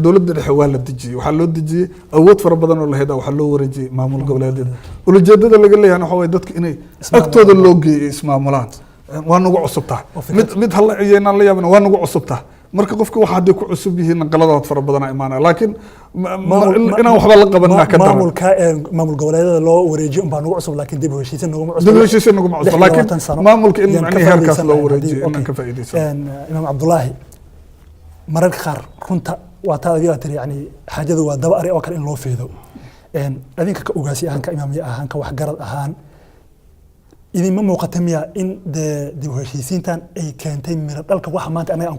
dowladda dhexe waa la dejiyey waxaa loo dejiyey awood fara badan oo la hedaa waxaa loo wareejiyey maamul goboleedyada ulajeedada laga leeyahay waxa waye dadka inay agtooda loo geeyay ismaamulaan waa nagu cusub tahay mid hala iyaynaan la yaabin waa nagu cusub tahay marka qofka waxa hadday ku cusub yihiin qaladaad fara badanaa imaanaya laakiin inaan waxba la qabanaa ka daran maamul goboleedyada loo wareejiyo unbaa nagu cusub laakiin dib u heshiisiin naguma cusub dib u heshiisiin naguma cusub laakiin maamulka in macnihii heerkaas loo wareejiyo inaan ka faa'iidaysano imaam cabdulaahi mararka qaar runta waa taa adiga tiri yani xaajadu waa daba ari oo kale in loo fiido adinka ka ogaasi ahaan ka imaamya ahaan ka waxgarad ahaan idinma muuqata miya in dee dib u heshiisiintan ay keentay miro dhalka waxa maanta anaga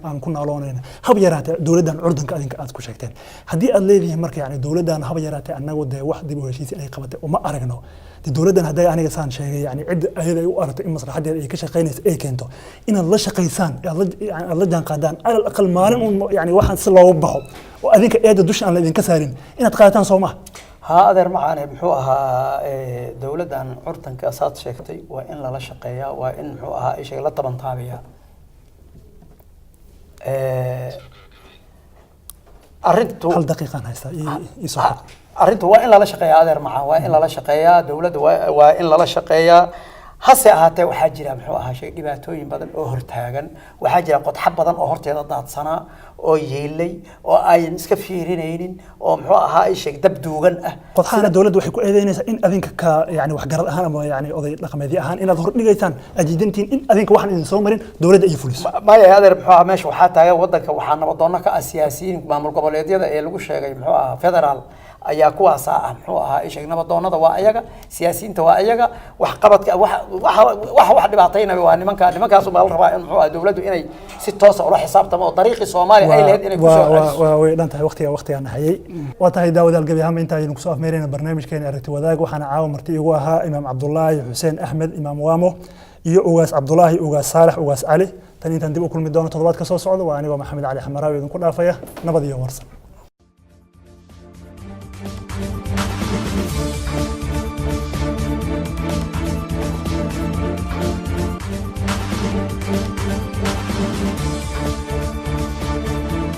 aan ku naaloonayna hab yaraatee dowladdan curdanka adinka aad ku sheegteen haddii aad leedihiin marka yani dowladdan hab yaraatee anagu dee wax dib u heshiisiin ay qabatay uma aragno dee dowladdan hadday aniga saan sheegay yani cidda ayada ay u aragto in maslaxadeeda ay ka shaqaynaysa ay keento inaad la shaqaysaan aad la jaanqaadaan alal aqal maalin un yani waxaan si loogu baxo oo adinka eedda dusha aan la idinka saarin inaad qaadataan soo maha ها أدر معنا محوها دولة عن عرضن كأسات شكتي وإن لا شقيا وإن محوها إيش لا طبعا طابية أردتو هل دقيقة هسه يصح أردتو وإن لا شقيا أدر معه وإن لا شقيا دولة وإن لا شقيا hase ahaatee waxaa jira muxuu ahaa shay dhibaatooyin badan oo hortaagan waxaa jira qodxo badan oo horteeda daadsanaa oo yeelay oo ayan iska fiirinaynin oo muxuu ahaa ay sheeg dab duugan ah qodxana dawladdu waxay ku eedeynaysaa in adinka ka yani wax garad ahaan ama yani oday dhaqameedyo ahaan inaad hor dhigaysaan ajidantiin in adinka waxaan idin soo marin dawladda ay fuliso maya adeer muxuu ahaa meesha waxaa taagan wadanka waxaa nabadoonna ka ah siyaasiyiin maamul goboleedyada ee lagu sheegay muxuu ahaa federaal ayaa kuwaas ah muxuu ahaa ay sheeg nabadoonnada waa ayaga siyaasiyiinta waa ayaga wax qabadka wax dhibaataynaya waa nimankaas uma la rabaa in muxuu ahaa dawladdu inay si toos ah ula xisaabtamo oo dariiqii Soomaaliya ay leedahay inay ku soo celiso way dhantahay waqtiga hayay waa tahay daawadaal gabi ahaan inta aynu ku soo afmeerayna barnaamijkeena aragti wadaag waxaana caawa marti igu ahaa imaam Cabdullaahi Xuseen Axmed imaam Waamo iyo ugaas Cabdullaahi ugaas Saalax ugaas Cali tan intaan dib u kulmi doono toddobaadka soo socda waa aniga Maxamed Cali Xamaraawi idinku dhaafaya nabad iyo warsan